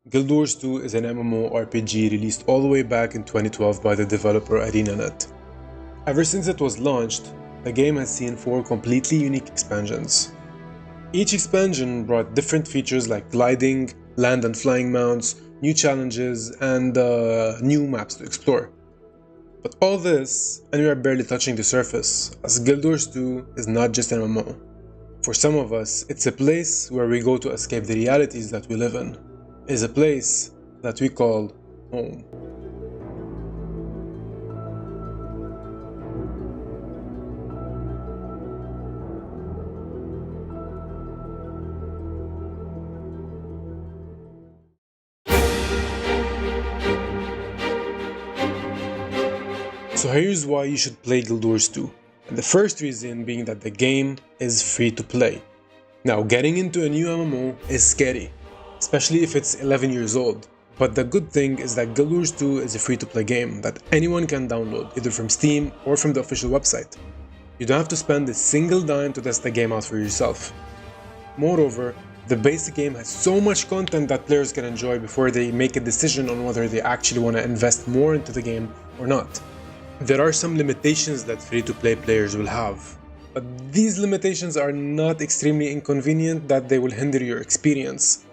Guild Wars 2 is an MMORPG released all the way back in 2012 by the developer ArenaNet. Ever since it was launched, the game has seen 4 completely unique expansions. Each expansion brought different features like gliding, land and flying mounts, new challenges, and new maps to explore. But all this, and we are barely touching the surface, as Guild Wars 2 is not just an MMO. For some of us, it's a place where we go to escape the realities that we live in. It's a place that we call home. So here's why you should play Guild Wars 2. And the first reason being that the game is free to play. Now, getting into a new MMO is scary, especially if it's 11 years old. But the good thing is that Guild Wars 2 is a free-to-play game that anyone can download, either from Steam or from the official website. You don't have to spend a single dime to test the game out for yourself. Moreover, the basic game has so much content that players can enjoy before they make a decision on whether they actually want to invest more into the game or not. There are some limitations that free-to-play players will have, but these limitations are not extremely inconvenient that they will hinder your experience.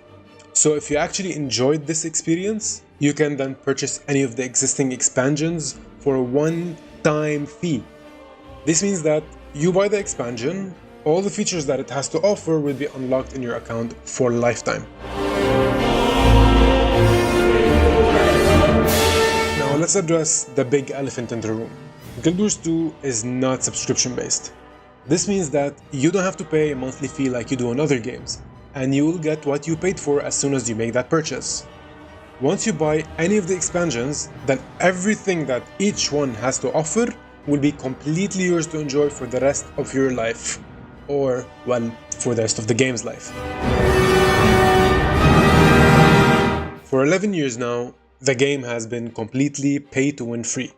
So if you actually enjoyed this experience, you can then purchase any of the existing expansions for a one-time fee. This means that you buy the expansion, all the features that it has to offer will be unlocked in your account for a lifetime. Now let's address the big elephant in the room. Guild Wars 2 is not subscription based. This means that you don't have to pay a monthly fee like you do on other games, and you will get what you paid for as soon as you make that purchase. Once you buy any of the expansions, then everything that each one has to offer will be completely yours to enjoy for the rest of your life. Or, well, for the rest of the game's life. For 11 years now, the game has been completely pay-to-win free.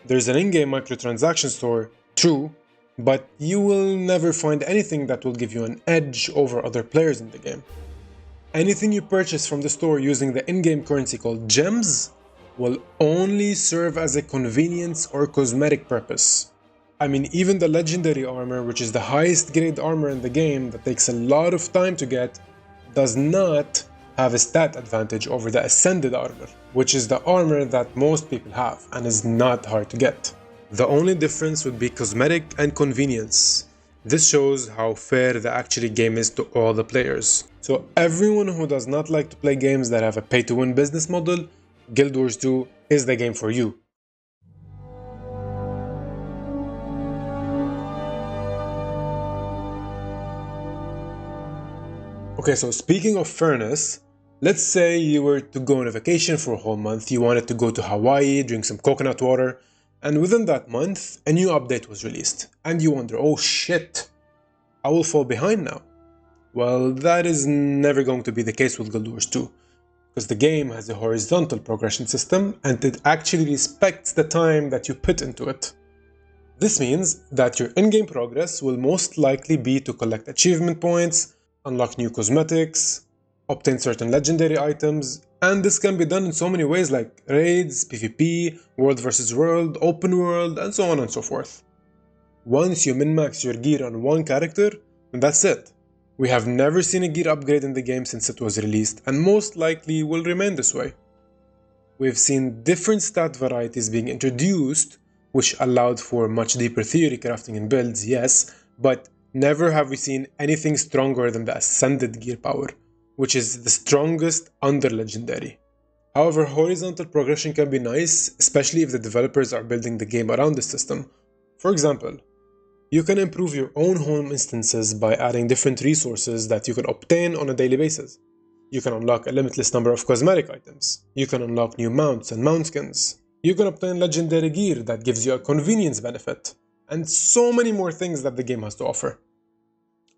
There's an in-game microtransaction store, true, but you will never find anything that will give you an edge over other players in the game. Anything you purchase from the store using the in-game currency called gems will only serve as a convenience or cosmetic purpose. I mean, even the legendary armor, which is the highest grade armor in the game that takes a lot of time to get, does not have a stat advantage over the ascended armor, which is the armor that most people have and is not hard to get. The only difference would be cosmetic and convenience. This shows how fair the actual game is to all the players. So everyone who does not like to play games that have a pay-to-win business model, Guild Wars 2 is the game for you. Okay, so speaking of fairness, let's say you were to go on a vacation for a whole month, you wanted to go to Hawaii, drink some coconut water, and within that month, a new update was released, and you wonder, oh shit, I will fall behind now. Well, that is never going to be the case with Guild Wars 2, because the game has a horizontal progression system, and it actually respects the time that you put into it. This means that your in-game progress will most likely be to collect achievement points, unlock new cosmetics, obtain certain legendary items, and this can be done in so many ways like raids, PvP, world versus world, open world, and so on and so forth. Once you min-max your gear on one character, that's it. We have never seen a gear upgrade in the game since it was released, and most likely will remain this way. We've seen different stat varieties being introduced, which allowed for much deeper theory crafting in builds, yes, but never have we seen anything stronger than the Ascended gear power, which is the strongest under Legendary. However, horizontal progression can be nice, especially if the developers are building the game around this system. For example, you can improve your own home instances by adding different resources that you can obtain on a daily basis. You can unlock a limitless number of cosmetic items. You can unlock new mounts and mount skins. You can obtain legendary gear that gives you a convenience benefit, and so many more things that the game has to offer.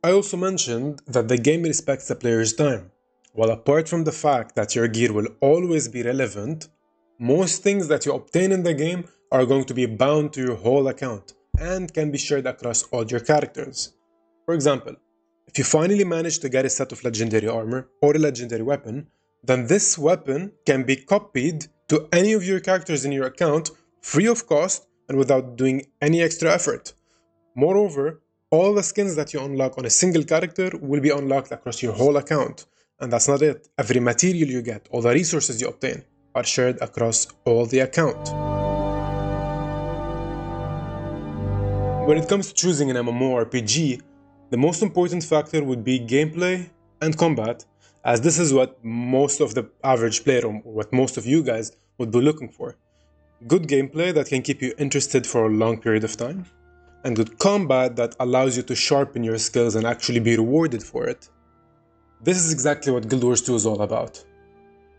I also mentioned that the game respects the player's time. While apart from the fact that your gear will always be relevant, most things that you obtain in the game are going to be bound to your whole account and can be shared across all your characters. For example, if you finally manage to get a set of legendary armor or a legendary weapon, then this weapon can be copied to any of your characters in your account free of cost and without doing any extra effort. Moreover, all the skins that you unlock on a single character will be unlocked across your whole account. And that's not it. Every material you get, all the resources you obtain, are shared across all the account. When it comes to choosing an MMORPG, the most important factor would be gameplay and combat, as this is what most of the average player, or what most of you guys would be looking for. Good gameplay that can keep you interested for a long period of time, and good combat that allows you to sharpen your skills and actually be rewarded for it. This is exactly what Guild Wars 2 is all about.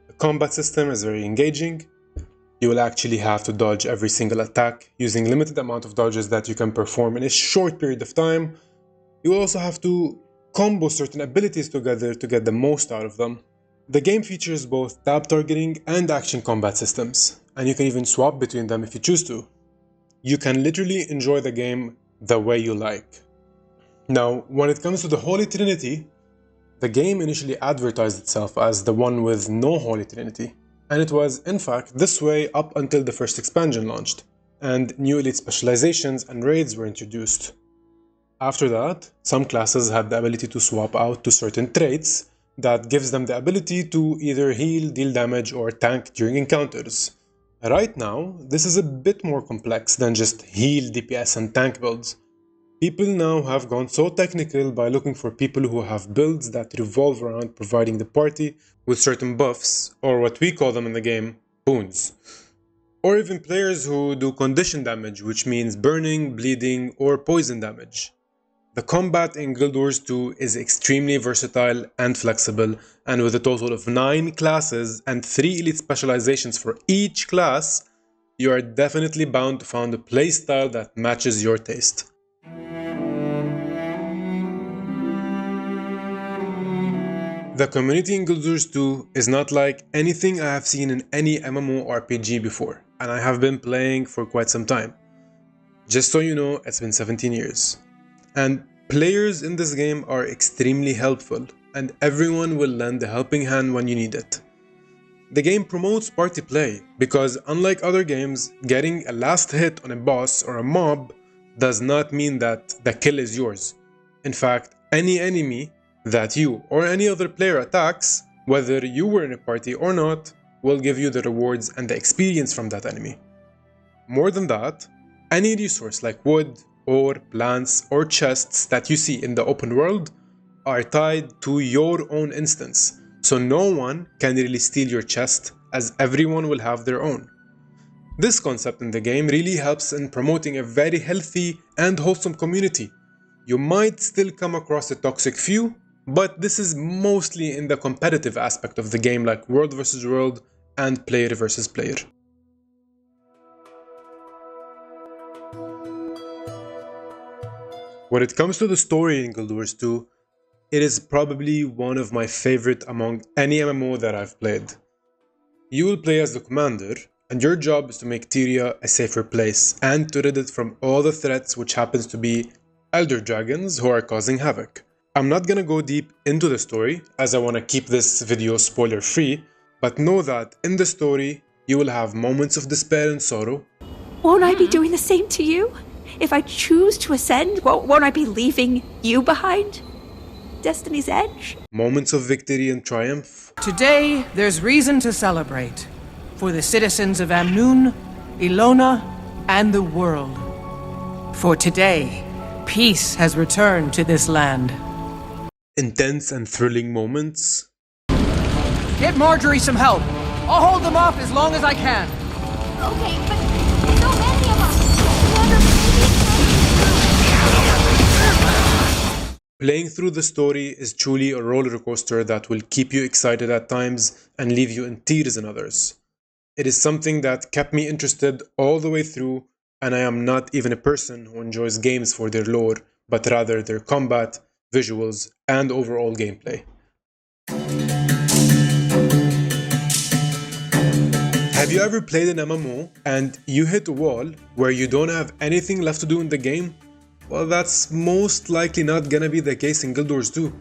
The combat system is very engaging. You will actually have to dodge every single attack using limited amount of dodges that you can perform in a short period of time. You will also have to combo certain abilities together to get the most out of them. The game features both tab targeting and action combat systems, and you can even swap between them if you choose to. You can literally enjoy the game the way you like. Now, when it comes to the Holy Trinity, the game initially advertised itself as the one with no Holy Trinity, and it was in fact this way up until the first expansion launched, and new elite specializations and raids were introduced. After that, some classes had the ability to swap out to certain traits that gives them the ability to either heal, deal damage, or tank during encounters. Right now, this is a bit more complex than just heal, DPS, and tank builds. People now have gone so technical by looking for people who have builds that revolve around providing the party with certain buffs, or what we call them in the game, boons. Or even players who do condition damage, which means burning, bleeding, or poison damage. The combat in Guild Wars 2 is extremely versatile and flexible, and with a total of 9 classes and 3 elite specializations for each class, you are definitely bound to find a playstyle that matches your taste. The community in Guild Wars 2 is not like anything I have seen in any MMORPG before, and I have been playing for quite some time. Just so you know, it's been 17 years. And players in this game are extremely helpful, and everyone will lend a helping hand when you need it. The game promotes party play, because unlike other games, getting a last hit on a boss or a mob does not mean that the kill is yours. In fact, any enemy that you or any other player attacks, whether you were in a party or not, will give you the rewards and the experience from that enemy. More than that, any resource like wood, ore, plants, or chests that you see in the open world are tied to your own instance, so no one can really steal your chest, as everyone will have their own. This concept in the game really helps in promoting a very healthy and wholesome community. You might still come across a toxic few, but this is mostly in the competitive aspect of the game, like world versus world and player versus player. When it comes to the story in Guild Wars 2, it is probably one of my favorite among any MMO that I've played. You will play as the commander, and your job is to make Tyria a safer place and to rid it from all the threats, which happens to be elder dragons who are causing havoc. I'm not gonna go deep into the story, as I wanna keep this video spoiler free, but know that in the story, you will have moments of despair and sorrow. Won't I be doing the same to you? If I choose to ascend, won't I be leaving you behind? Destiny's edge? Moments of victory and triumph. Today, there's reason to celebrate for the citizens of Amnoon, Ilona, and the world. For today, peace has returned to this land. Intense and thrilling moments. Get Marjorie some help. I'll hold them off as long as I can. Okay, but so many of us. Playing through the story is truly a roller coaster that will keep you excited at times and leave you in tears in others. It is something that kept me interested all the way through, and I am not even a person who enjoys games for their lore, but rather their combat, visuals, and overall gameplay. Have you ever played an MMO and you hit a wall where you don't have anything left to do in the game? Well, that's most likely not gonna be the case in Guild Wars 2.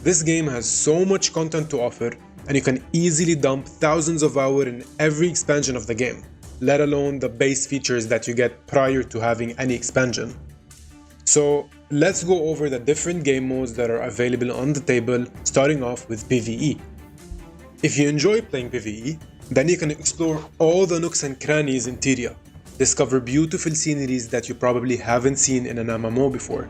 This game has so much content to offer, and you can easily dump thousands of hours in every expansion of the game, let alone the base features that you get prior to having any expansion. So let's go over the different game modes that are available on the table, starting off with PvE. If you enjoy playing PvE, then you can explore all the nooks and crannies in Tyria, discover beautiful sceneries that you probably haven't seen in an MMO before.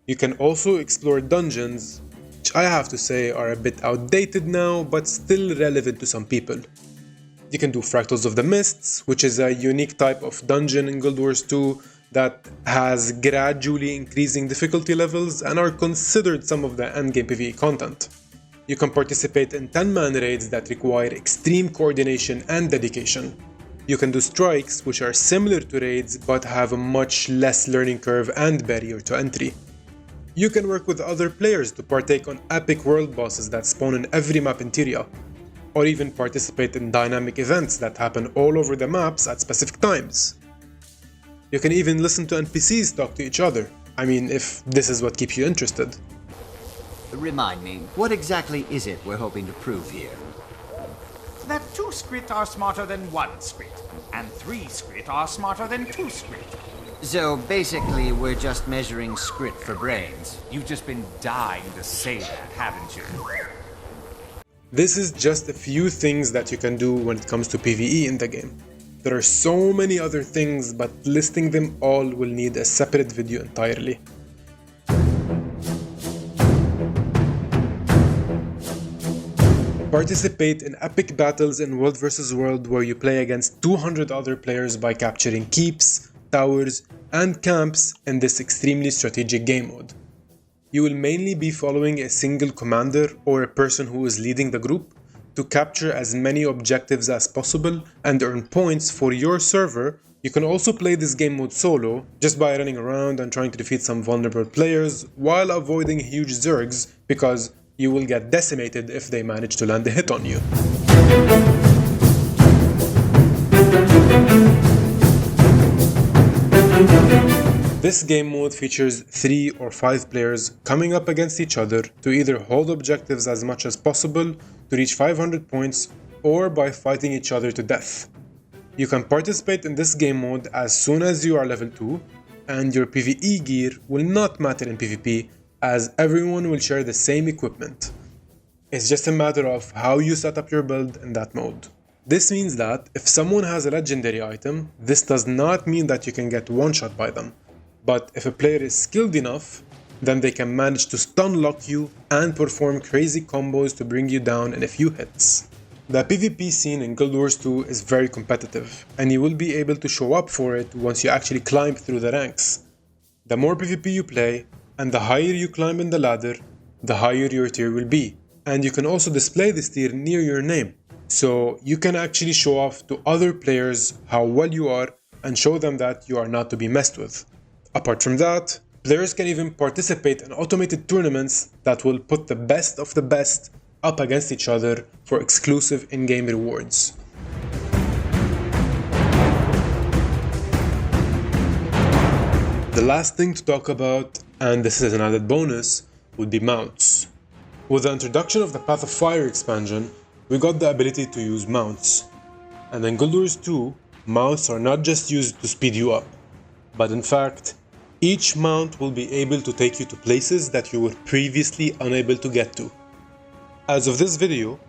You can also explore dungeons, which I have to say are a bit outdated now, but still relevant to some people. You can do Fractals of the Mists, which is a unique type of dungeon in Guild Wars 2 that has gradually increasing difficulty levels and are considered some of the endgame PvE content. You can participate in 10-man raids that require extreme coordination and dedication. You can do strikes, which are similar to raids but have a much less learning curve and barrier to entry. You can work with other players to partake on epic world bosses that spawn in every map in Tyria, or even participate in dynamic events that happen all over the maps at specific times. You can even listen to NPCs talk to each other, if this is what keeps you interested. Remind me, what exactly is it we're hoping to prove here? That 2 Skrit are smarter than 1 Skrit, and 3 Skrit are smarter than 2 Skrit. So basically, we're just measuring Skrit for brains. You've just been dying to say that, haven't you? This is just a few things that you can do when it comes to PvE in the game. There are so many other things, but listing them all will need a separate video entirely. Participate in epic battles in World vs. World where you play against 200 other players by capturing keeps, towers, and camps in this extremely strategic game mode. You will mainly be following a single commander or a person who is leading the group to capture as many objectives as possible and earn points for your server. You can also play this game mode solo, just by running around and trying to defeat some vulnerable players while avoiding huge zergs, because you will get decimated if they manage to land a hit on you. This game mode features 3 or 5 players coming up against each other to either hold objectives as much as possible to reach 500 points, or by fighting each other to death. You can participate in this game mode as soon as you are level 2, and your PvE gear will not matter in PvP as everyone will share the same equipment. It's just a matter of how you set up your build in that mode. This means that if someone has a legendary item, this does not mean that you can get one-shot by them. But if a player is skilled enough, then they can manage to stun lock you and perform crazy combos to bring you down in a few hits. The PvP scene in Guild Wars 2 is very competitive, and you will be able to show up for it once you actually climb through the ranks. The more PvP you play, and the higher you climb in the ladder, the higher your tier will be. And you can also display this tier near your name, so you can actually show off to other players how well you are and show them that you are not to be messed with. Apart from that, players can even participate in automated tournaments that will put the best of the best up against each other for exclusive in-game rewards. The last thing to talk about, and this is an added bonus, would be mounts. With the introduction of the Path of Fire expansion, we got the ability to use mounts. And in Guild Wars 2, mounts are not just used to speed you up, but in fact, each mount will be able to take you to places that you were previously unable to get to. As of this video,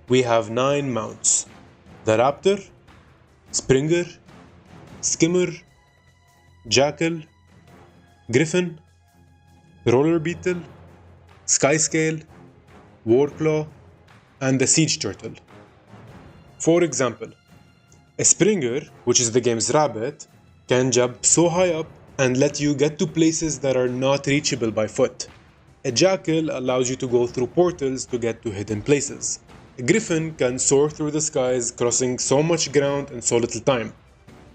we have 9 mounts: the Raptor, Springer, Skimmer, Jackal, Griffin, Roller Beetle, Skyscale, Warclaw, and the Siege Turtle. For example, a Springer, which is the game's rabbit, can jump so high up and let you get to places that are not reachable by foot. A Jackal allows you to go through portals to get to hidden places. A Griffin can soar through the skies, crossing so much ground in so little time.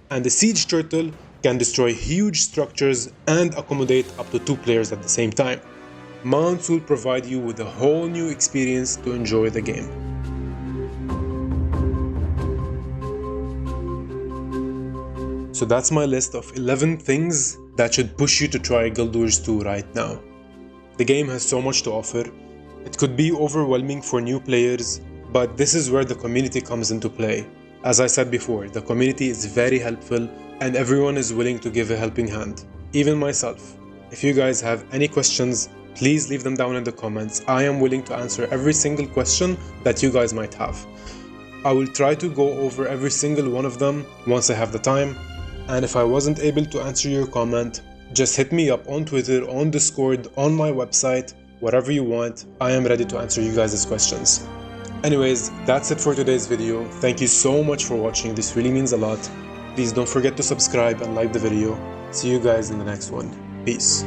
And the Siege Turtle can destroy huge structures and accommodate up to 2 players at the same time. Mounts will provide you with a whole new experience to enjoy the game. So that's my list of 11 things that should push you to try Guild Wars 2 right now. The game has so much to offer. It could be overwhelming for new players, but this is where the community comes into play. As I said before, the community is very helpful and everyone is willing to give a helping hand, even myself. If you guys have any questions, please leave them down in the comments. I am willing to answer every single question that you guys might have. I will try to go over every single one of them once I have the time. And if I wasn't able to answer your comment, just hit me up on Twitter, on Discord, on my website, whatever you want. I am ready to answer you guys' questions. Anyways, that's it for today's video. Thank you so much for watching. This really means a lot. Please don't forget to subscribe and like the video. See you guys in the next one. Peace.